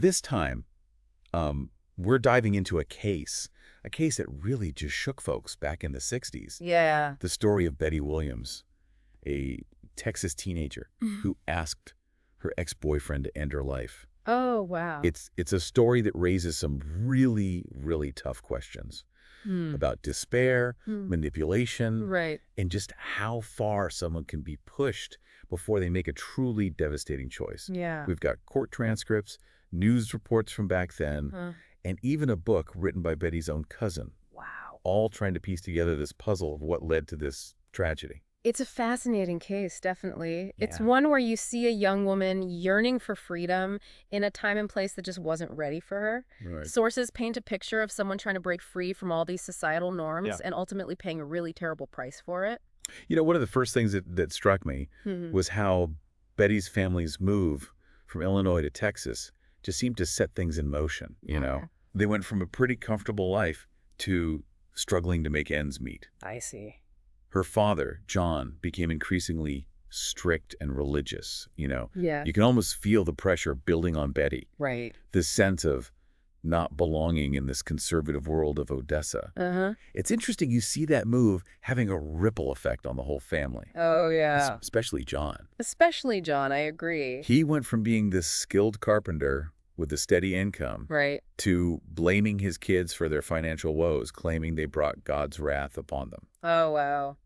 This time, we're diving into a case that really just shook folks back in the 60s. Yeah. The story of Betty Williams, a Texas teenager who asked her ex-boyfriend to end her life. Oh, wow. It's a story that raises some really, really tough questions about despair, manipulation, Right. and just how far someone can be pushed before they make a truly devastating choice. Yeah. We've got court transcripts, news reports from back then, and even a book written by Betty's own cousin, Wow. all trying to piece together this puzzle of what led to this tragedy. It's a fascinating case, definitely. It's Yeah. one where you see a young woman yearning for freedom in a time and place that just wasn't ready for her. Right. Sources paint a picture of someone trying to break free from all these societal norms Yeah. and ultimately paying a really terrible price for it. You know, one of the first things that struck me was how Betty's family's move from Illinois to Texas just seemed to set things in motion, you know. Okay. They went from a pretty comfortable life to struggling to make ends meet. I see. Her father, John, became increasingly strict and religious, you know. Yeah. You can almost feel the pressure building on Betty, Right. this sense of not belonging in this conservative world of Odessa. Uh-huh. It's interesting you see that move having a ripple effect on the whole family, Oh, yeah. especially John. Especially John, I agree. He went from being this skilled carpenter with a steady income Right. to blaming his kids for their financial woes, claiming they brought God's wrath upon them. Oh, wow.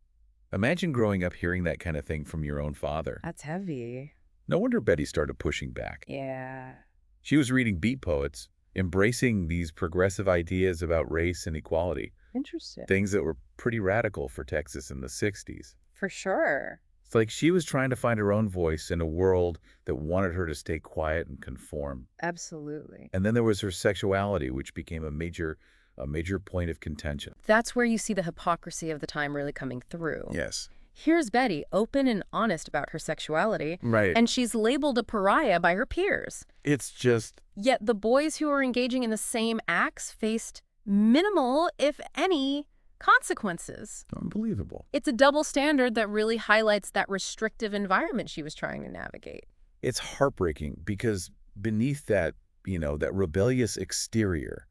Imagine growing up hearing that kind of thing from your own father. That's heavy. No wonder Betty started pushing back. Yeah. She was reading beat poets, embracing these progressive ideas about race and equality, Interesting. things that were pretty radical for Texas in the 60s. For sure. It's like she was trying to find her own voice in a world that wanted her to stay quiet and conform. Absolutely. And then there was her sexuality, which became a major point of contention. That's where you see the hypocrisy of the time really coming through. Yes. Here's Betty, open and honest about her sexuality, Right. and she's labeled a pariah by her peers. It's just, Yet the boys who were engaging in the same acts faced minimal, if any, consequences. unbelievable. It's a double standard that really highlights that restrictive environment she was trying to navigate. It's heartbreaking because beneath that, that rebellious exterior,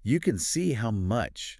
you can see how much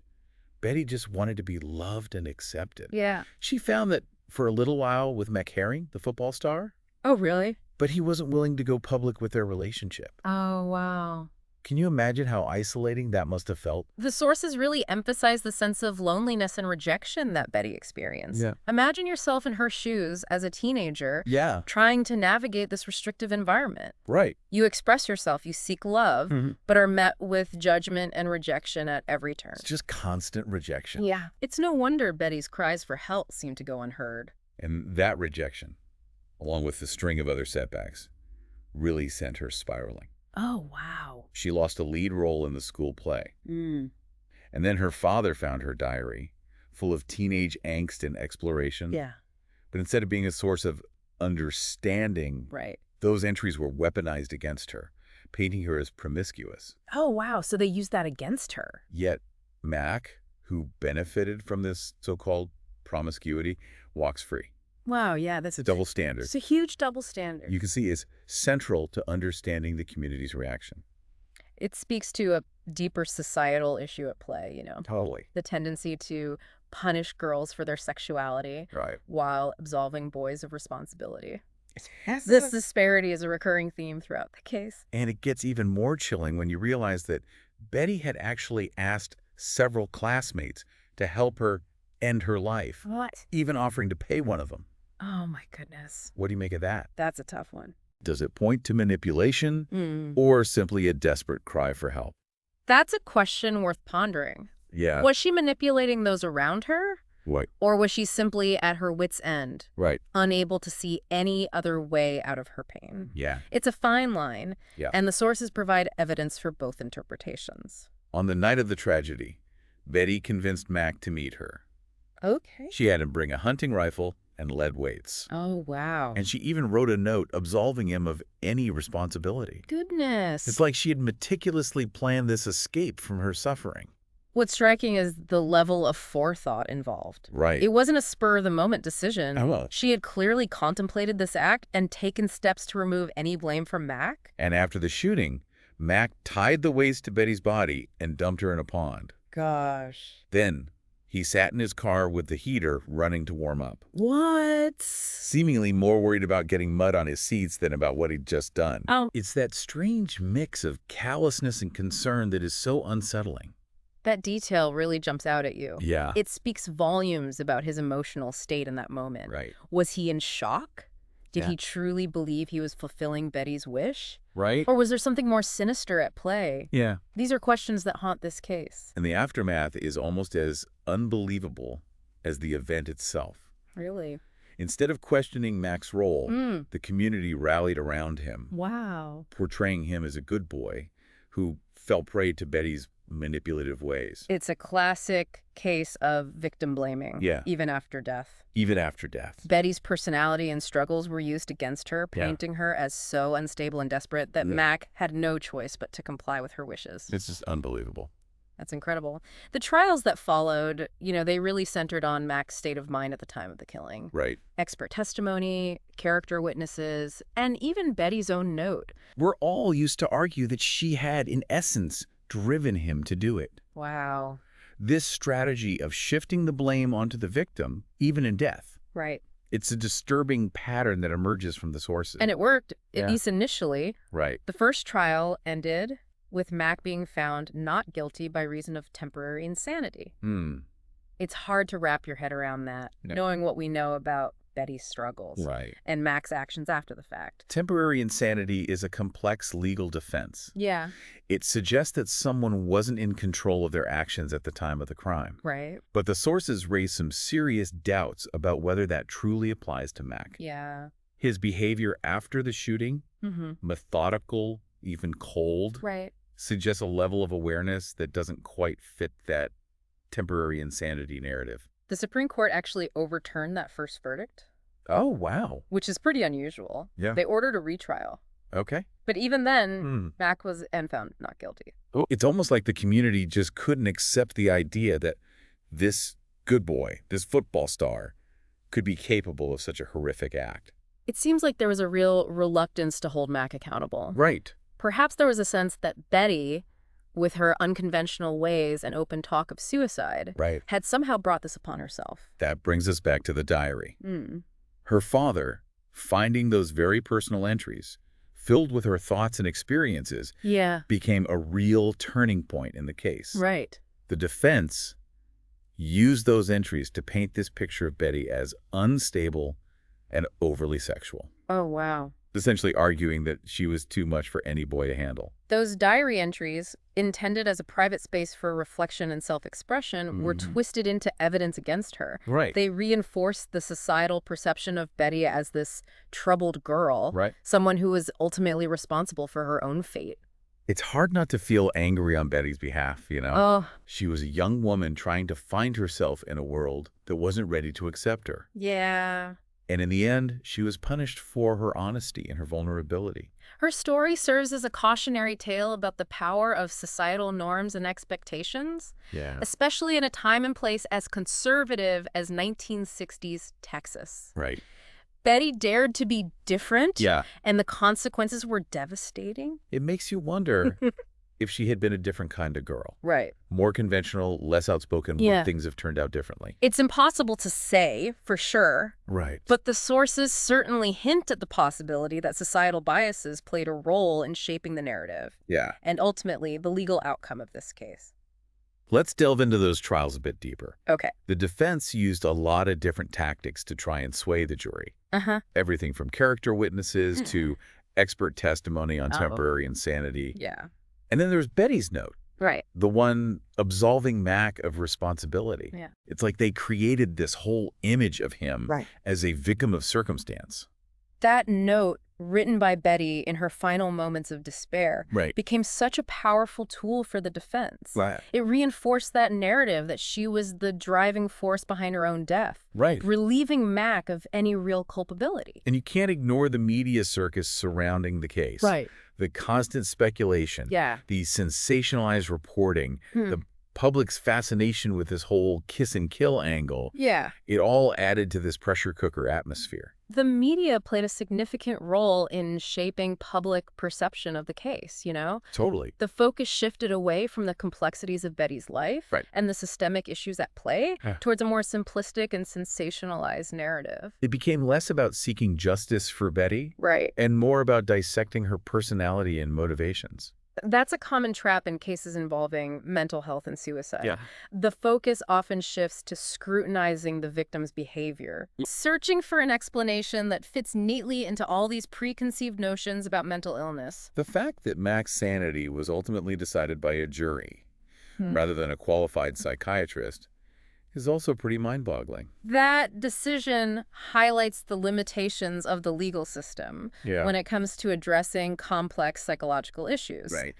Betty just wanted to be loved and accepted. Yeah. She found that for a little while with Mac Herring, the football star, Oh, really? but he wasn't willing to go public with their relationship. Oh, wow. Can you imagine how isolating that must have felt? The sources really emphasize the sense of loneliness and rejection that Betty experienced. Yeah. Imagine yourself in her shoes as a teenager, Yeah, trying to navigate this restrictive environment. right. You express yourself, you seek love, but are met with judgment and rejection at every turn. It's just constant rejection. Yeah. It's no wonder Betty's cries for help seem to go unheard. And that rejection, along with the string of other setbacks, really sent her spiraling. Oh, wow. She lost a lead role in the school play. Mm. And then her father found her diary, full of teenage angst and exploration. Yeah, But instead of being a source of understanding, right. those entries were weaponized against her, painting her as promiscuous. Oh, wow. So they used that against her. Yet Mac, who benefited from this so-called promiscuity, walks free. Wow, yeah, that's It's a double standard. It's a huge double standard. You can see is central to understanding the community's reaction. It speaks to a deeper societal issue at play, Totally. the tendency to punish girls for their sexuality Right. while absolving boys of responsibility. This disparity is a recurring theme throughout the case. And it gets even more chilling when you realize that Betty had actually asked several classmates to help her end her life, What? even offering to pay one of them. Oh, my goodness. What do you make of that? That's a tough one. Does it point to manipulation or simply a desperate cry for help? That's a question worth pondering. Yeah. Was she manipulating those around her? Right. Or was she simply at her wit's end, Right. unable to see any other way out of her pain? Yeah. It's a fine line, Yeah. and the sources provide evidence for both interpretations. On the night of the tragedy, Betty convinced Mac to meet her. Okay. She had him bring a hunting rifle and lead weights. Oh, wow. And she even wrote a note absolving him of any responsibility. Goodness. It's like she had meticulously planned this escape from her suffering. What's striking is the level of forethought involved. Right. It wasn't a spur-of-the-moment decision. Oh, well. She had clearly contemplated this act and taken steps to remove any blame from Mac. And after the shooting, Mac tied the waist to Betty's body and dumped her in a pond. Gosh. Then he sat in his car with the heater running to warm up, What? seemingly more worried about getting mud on his seats than about what he'd just done. Oh. It's that strange mix of callousness and concern that is so unsettling. That detail really jumps out at you. Yeah. It speaks volumes about his emotional state in that moment. Right. Was he in shock? Did Yeah. he truly believe he was fulfilling Betty's wish? Right? Or was there something more sinister at play? Yeah. These are questions that haunt this case. And the aftermath is almost as unbelievable as the event itself. Really? Instead of questioning Mac's role, Mm. the community rallied around him, Wow. portraying him as a good boy who fell prey to Betty's manipulative ways. It's a classic case of victim blaming. Yeah. Even after death. Even after death. Betty's personality and struggles were used against her, Yeah. painting her as so unstable and desperate that Yeah. Mac had no choice but to comply with her wishes. It's just unbelievable. That's incredible. The trials that followed, they really centered on Mac's state of mind at the time of the killing. Right. Expert testimony, character witnesses, and even Betty's own note. We're all used to argue that she had, in essence, driven him to do it. Wow. This strategy of shifting the blame onto the victim, even in death, Right. it's a disturbing pattern that emerges from the sources. And it worked, Yeah. at least initially. Right. The first trial ended with Mac being found not guilty by reason of temporary insanity. It's hard to wrap your head around that, No. knowing what we know about Betty's struggles Right. and Mac's actions after the fact. Temporary insanity is a complex legal defense. Yeah. It suggests that someone wasn't in control of their actions at the time of the crime. Right. But the sources raise some serious doubts about whether that truly applies to Mac. Yeah. His behavior after the shooting, Mm-hmm. methodical, even cold, Right. suggests a level of awareness that doesn't quite fit that temporary insanity narrative. The Supreme Court actually overturned that first verdict, Oh, wow. which is pretty unusual. Yeah. They ordered a retrial. Okay. But even then, Hmm. Mac was found not guilty. Oh, it's almost like the community just couldn't accept the idea that this good boy, this football star, could be capable of such a horrific act. It seems like there was a real reluctance to hold Mac accountable. Right. Perhaps there was a sense that Betty, with her unconventional ways and open talk of suicide, Right. had somehow brought this upon herself. That brings us back to the diary. Mm. Her father, finding those very personal entries, filled with her thoughts and experiences, Yeah. became a real turning point in the case. Right. The defense used those entries to paint this picture of Betty as unstable and overly sexual, Oh, wow. essentially arguing that she was too much for any boy to handle. Those diary entries, intended as a private space for reflection and self-expression, were Mhm. twisted into evidence against her. Right. They reinforced the societal perception of Betty as this troubled girl, Right. someone who was ultimately responsible for her own fate. It's hard not to feel angry on Betty's behalf, you know? Oh, She was a young woman trying to find herself in a world that wasn't ready to accept her. yeah. And in the end, she was punished for her honesty and her vulnerability. Her story serves as a cautionary tale about the power of societal norms and expectations, Yeah. especially in a time and place as conservative as 1960s Texas. Right. Betty dared to be different, Yeah. and the consequences were devastating. It makes you wonder if she had been a different kind of girl. Right. More conventional, less outspoken, Yeah. would things have turned out differently? It's impossible to say for sure, Right. but the sources certainly hint at the possibility that societal biases played a role in shaping the narrative Yeah. and ultimately the legal outcome of this case. Let's delve into those trials a bit deeper. Okay. The defense used a lot of different tactics to try and sway the jury. Uh-huh. Everything from character witnesses to expert testimony on Oh. temporary insanity. Yeah. And then there's Betty's note, Right. the one absolving Mac of responsibility. Yeah. It's like they created this whole image of him Right. as a victim of circumstance. That note, written by Betty in her final moments of despair, Right. became such a powerful tool for the defense. It reinforced that narrative that she was the driving force behind her own death, Right. relieving Mac of any real culpability. And you can't ignore the media circus surrounding the case. The constant speculation, Yeah. the sensationalized reporting, Hmm. the public's fascination with this whole kiss and kill angle, Yeah. it all added to this pressure cooker atmosphere. The media played a significant role in shaping public perception of the case, you know? Totally. The focus shifted away from the complexities of Betty's life Right. and the systemic issues at play Yeah. towards a more simplistic and sensationalized narrative. It became less about seeking justice for Betty Right. and more about dissecting her personality and motivations. That's a common trap in cases involving mental health and suicide. Yeah. The focus often shifts to scrutinizing the victim's behavior, searching for an explanation that fits neatly into all these preconceived notions about mental illness. The fact that Mac's sanity was ultimately decided by a jury rather than a qualified psychiatrist is also pretty mind-boggling. That decision highlights the limitations of the legal system Yeah. when it comes to addressing complex psychological issues. Right.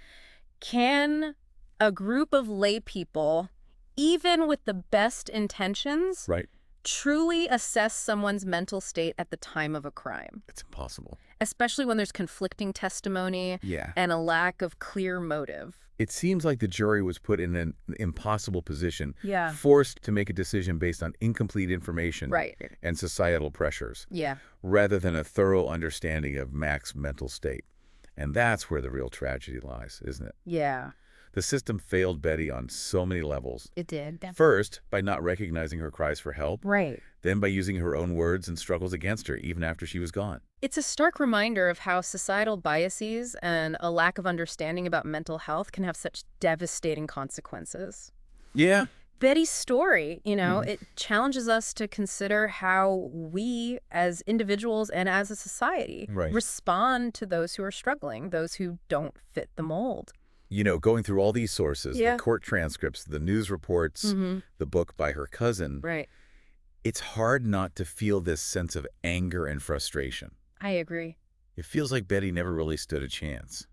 Can a group of lay people, even with the best intentions, Right. truly assess someone's mental state at the time of a crime, It's impossible. especially when there's conflicting testimony Yeah. and a lack of clear motive? It seems like the jury was put in an impossible position, Yeah. forced to make a decision based on incomplete information Right. and societal pressures, Yeah. rather than a thorough understanding of Mac's mental state. And that's where the real tragedy lies, isn't it? Yeah, The system failed Betty on so many levels. it did. First, by not recognizing her cries for help, Right. then by using her own words and struggles against her even after she was gone. It's a stark reminder of how societal biases and a lack of understanding about mental health can have such devastating consequences. Yeah. Betty's story, it challenges us to consider how we as individuals and as a society Right. respond to those who are struggling, those who don't fit the mold. You know, going through all these sources, Yeah. the court transcripts, the news reports, the book by her cousin, Right. it's hard not to feel this sense of anger and frustration. I agree. It feels like Betty never really stood a chance.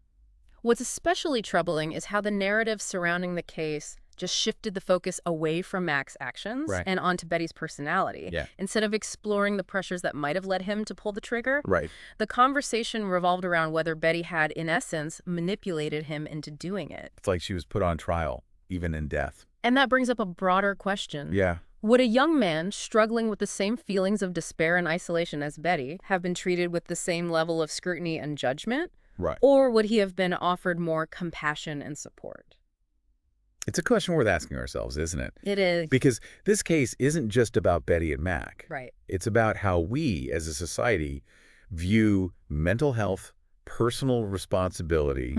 What's especially troubling is how the narrative surrounding the case just shifted the focus away from Mac's actions Right. and onto Betty's personality. Yeah. Instead of exploring the pressures that might have led him to pull the trigger, Right. the conversation revolved around whether Betty had, in essence, manipulated him into doing it. It's like she was put on trial, even in death. And that brings up a broader question. Yeah. Would a young man struggling with the same feelings of despair and isolation as Betty have been treated with the same level of scrutiny and judgment? Right. Or would he have been offered more compassion and support? It's a question worth asking ourselves, isn't it? It is. Because this case isn't just about Betty and Mac. Right. It's about how we, as a society, view mental health, personal responsibility,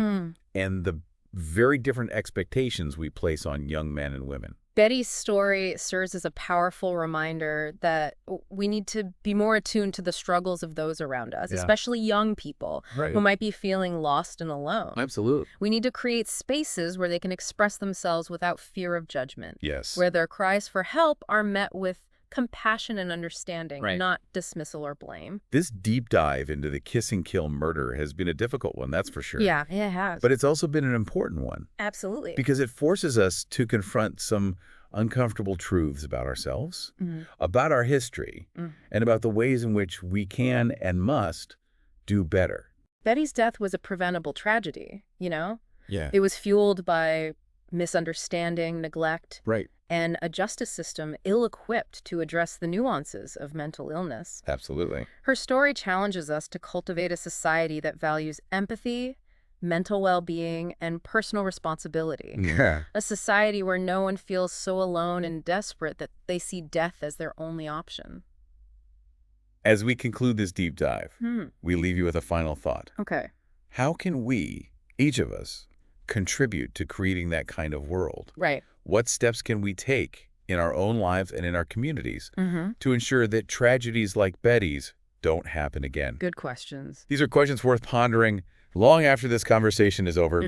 and the very different expectations we place on young men and women. Betty's story serves as a powerful reminder that we need to be more attuned to the struggles of those around us, Yeah. especially young people Right. who might be feeling lost and alone. Absolutely. We need to create spaces where they can express themselves without fear of judgment, Yes. where their cries for help are met with compassion and understanding, Right. not dismissal or blame. This deep dive into the kiss and kill murder has been a difficult one, that's for sure. Yeah, it has. But it's also been an important one Absolutely. because it forces us to confront some uncomfortable truths about ourselves, about our history, and about the ways in which we can and must do better. Betty's death was a preventable tragedy, Yeah. It was fueled by misunderstanding, neglect, Right. and a justice system ill-equipped to address the nuances of mental illness. Absolutely. Her story challenges us to cultivate a society that values empathy, mental well-being, and personal responsibility. Yeah. A society where no one feels so alone and desperate that they see death as their only option. As we conclude this deep dive, we leave you with a final thought. Okay. How can we, each of us, contribute to creating that kind of world? Right. What steps can we take in our own lives and in our communities to ensure that tragedies like Betty's don't happen again? Good questions. These are questions worth pondering long after this conversation is over.